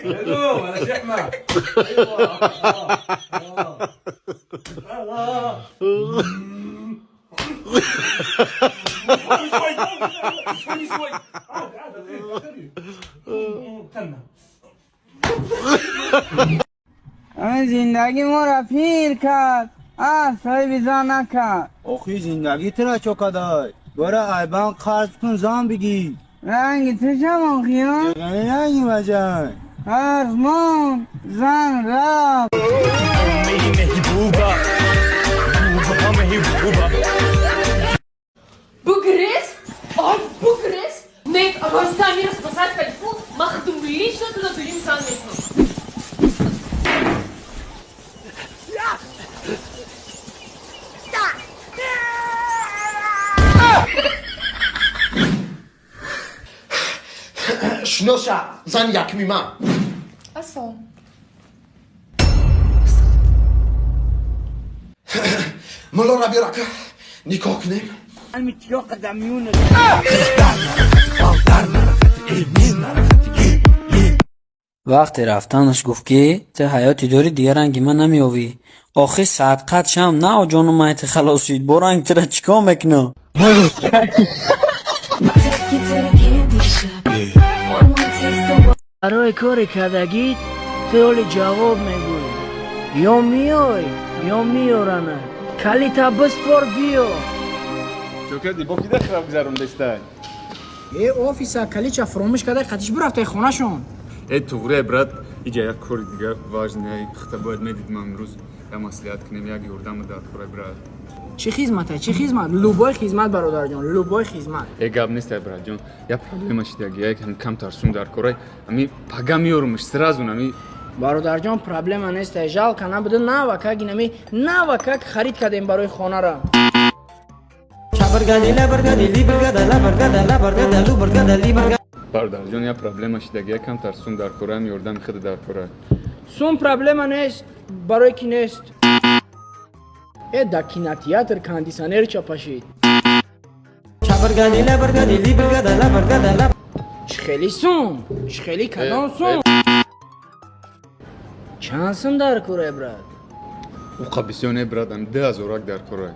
الو انا شحمه. ايوه شوي عادي زندگی ما را پیر کرد صاحب زن نکرد آخی زندگی ترا چکدای برای ایبان قرض کن زن بگی رنگ تو چمان خیان رنگی مجن ارمان زن رفت Bucharest? Oh, Bucharest? Нет, а вас там мира спасать кайфу, махтум лично туда дурим санметно. شنوشا زن یک میمه Асо. ملا را بیارک نکاح کنیم وقتی رفتنش گفت که تو حیاتی داری دیگه رنگی من نمیاوی آخه صدقت شم نه جانو مایت خلاص شید با رنگ تره چیکار میکنه برای کار کردگیت فعل جواب میگوی یا میای یا میارنه کلی تا بسپار بیا چو کردی با کیده خراب گذارم دسته ای آفیسر کلی چه فراموش کرده قدیش برفته خونه شون ای توره برات اینجا یک کاری دیگه واجنه خطا باید میدید من امروز یا مسئولیت کنیم یک یوردم در کوره برات چی خدمته چی خدمت لوبای خدمت برادر جان لوبای خدمت ای گاب نیست برات جان یا پرابلمش دیگه یک هم کم ترسون در کوره امی پگا میارمش سرازون امی برادر جان پرابلم نیست جال کنه بده نه وکا گینمی نه وکا خرید کردیم برای خانه را برادر جان یا پرابلمش دیگه کم ترسون در کوره میاردم خود در کوره سون پرابلم نیست برای کی نیست ای دا کیناتیاتر کاندیسانر چپاشید خیلی سون خیلی کدام سون چند سون در کوره براد او قبیسیونه برادم 10,000 در کوره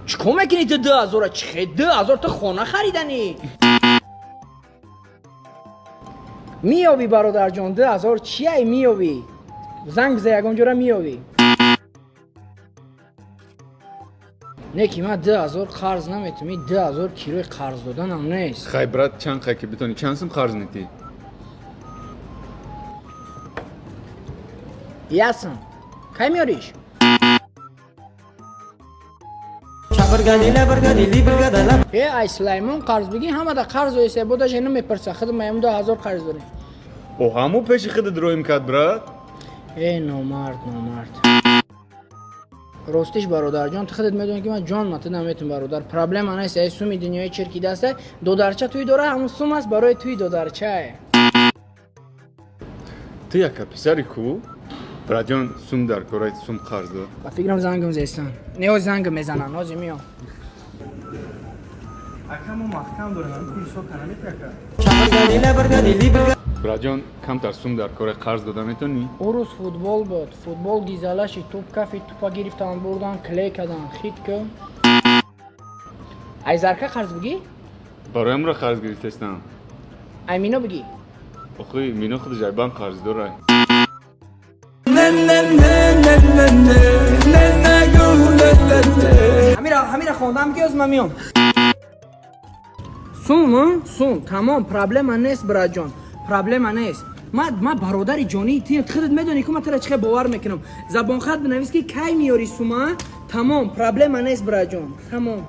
چیکار میکنی تو 10,000 چه 10,000 تو خونه خریدنی میابی برادر جان 10,000 چیه میابی زنگ بزن یکم جوره میابی نکی من 10,000 قرض نمیتونی 10,000 کیلوی قرض دادن هم نیست خیلی برات چند خیلی که بتونی چند سم خرج نیتی یاسم کی میاریش ای سلیمان قرض بگی همه دا قرض ویسه بودا جنو میپرسه خود میم 10,000 قرض داری او همو پیش خود درویم کد برات ای نامرد راستش برادر جان تو خودت میدونی که من جان مت نمیتونم برادر پرابلم نیست ای سومی دنیای چرکی دسته دو درچه توی داره همون سوم است برای توی دو درچه تو یک پسری کو برات جان سوم در کوره سوم قرض داد با فکرم زنگم زیستن نیو زنگ میزنن نازی میام اکمو محکم داره من کلیسا برات جان کم تر سوم در کوره قرض داده میتونی او روز فوتبال بود فوتبال گیزالشی توپ کافی توپا گرفتن بردن کلی کردن خیت کن ای زرکه قرض بگی برای امرا قرض گرفتستم ای مینو بگی آخوی مینو خود جایبان قرض داره همیرا خوندم که از من میام سوم تمام پرابلم نیست برای جان پرابلم نیست ما برادر جانی تیم خودت میدونی که من ترا چه باور میکنم زبان خط بنویس که کی میاری سوما تمام پرابلم نیست برای جان تمام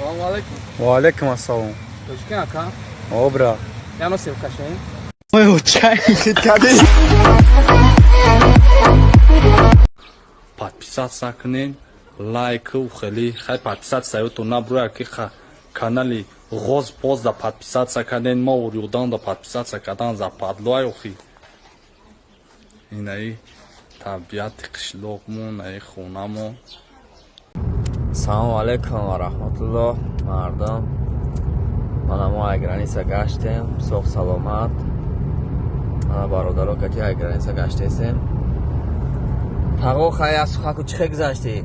السلام عليكم. وعلیکم السلام Точки ака. обра Я носил кашей. ой учай подписаться کنین лайк و خیلی подписаться ето наброя ки канали غوز پوز да подписаться کنین ما уриудан да подписаться кадан за падлой охи инаи табиати қишлоқмон аи хонамон. Салому алейкум ва раҳматуллоҳ мардум. Мана мо ай граница гаштем, соҳ саломат. Мана бародаро кати ай граница гаштесем. Тағо хай аз хаку чӣ хе гузашти?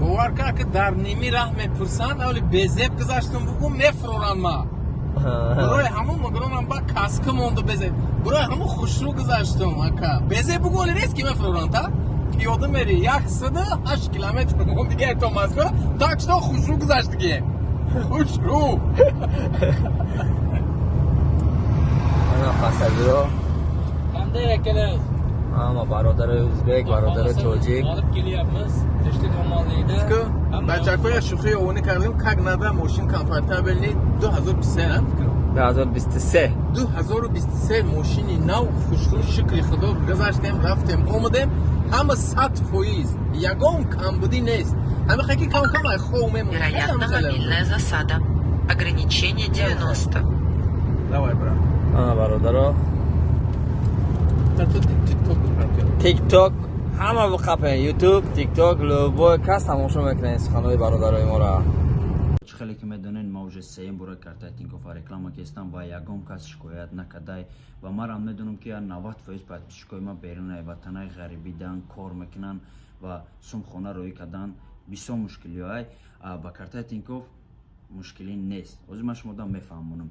бовар кар ки дар ними раҳ мепурсанд авли безеб гузаштум бугум мефуроранд ма. Бурой ҳамун мудронам ба каска монду безеб. Бурой ҳамун хушрӯ гузаштум ака. Безеб бугу оли нест ки мефуроранд та? Пиёда мери 108 километр мон дига то Москва, так что хушрӯ гузаштиги. Хушрӯ. Ана пасадиро. Qanday akalar? Ama barodaри o'zbek, barodaри tojik. Olib kelyapmiz. Tinchlik omonlikda. Bachaklar shukriy o'yini kardیم как надо машин комфортабельный 2023 fikrim. 2023. 2023 машини нав хушрӯ шукри худо гузаштем, рафтем, омадем. Ҳама 100%. Ягон камбудӣ нест. Ҳама хаки кам-кам ай хов мемонад. Вероятно, фамильная засада. Ограничение 90. Давай, брат. Ана бародаро. TikTok ҳама биқапен YouTube, TikTok, любой кас тамошо мекунед суханои бародарои моро. خیلی که میدونین ما уже سیم برای کارت تینکوف реклама کردم و یگام کس شکایت نکرده و ما هم میدونم که 90% подписчикои ما بیرون وطنای غریبی دارن کار میکنن و سوم خونه روی کردن بسیار مشکلی های با کارت تینکوف مشکلی نیست. از ما شما دام میفهمونم.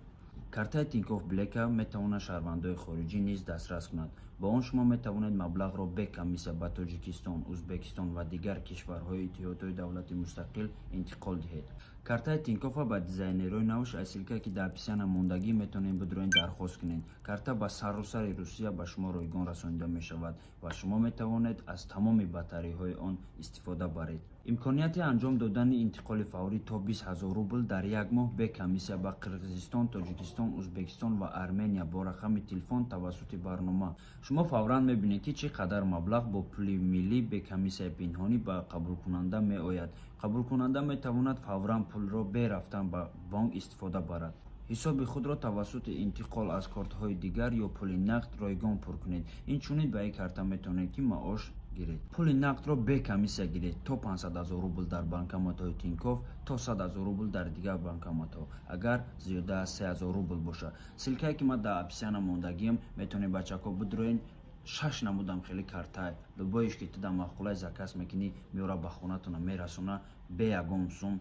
کارت تینکوف بلیک میتونه شهروندای خارجی نیز دسترس کند. با اون شما میتوانید مبلغ را به کمیسیون به تاجیکستان، ازبکستان و دیگر کشورهای اتحادیه دولتی مستقل انتقال دهید. کارت تینکوف با دیزاینرهای نوش اصیل که در پسیان ماندگی میتونید بدون درخواست کنید. کارت با سراسر روسیه به شما رایگان رسانیده می شود و شما میتوانید از تمام بطری های آن استفاده برید. امکانیت انجام دادن انتقال فوری تا 20,000 روبل در یک ماه به کمیسیون با قرقیزستان، تاجیکستان، ازبکستان و ارمنیا با رقم تلفن توسط برنامه. شما فوراً میبینید که چقدر مبلغ با پول ملی به کمیسیون پنهانی با قبول کننده می آید. قبول کننده می تواند فوراً پول را به رفتن به بانک استفاده برد. حساب خود را توسط انتقال از کارت های دیگر یا پول نقد رایگان پر کنید. این چونید به یک کارت میتونید که معاش گیرید. پول نقد را به کمیسیون گیرید تا 500,000 روبل در بانکمات های تینکوف تا 100,000 روبل در دیگر بانکمات ها. اگر زیاده از 3,000 روبل باشه. سلکه که ما در اپسیان موندگیم میتونید بچه ها بدروین 6 نمودم خیلی کارتای لبایش که تدام مخولای زکاس میکنی میورا به خونتون میرسونه به یگم سوم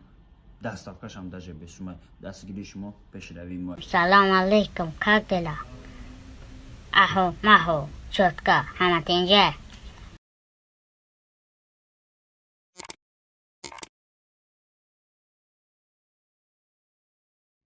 دستافکش هم داجه به شما دستگیری شما پیش رویم ما. سلام علیکم، как дела? Ахо, махо, четко, хаматинже.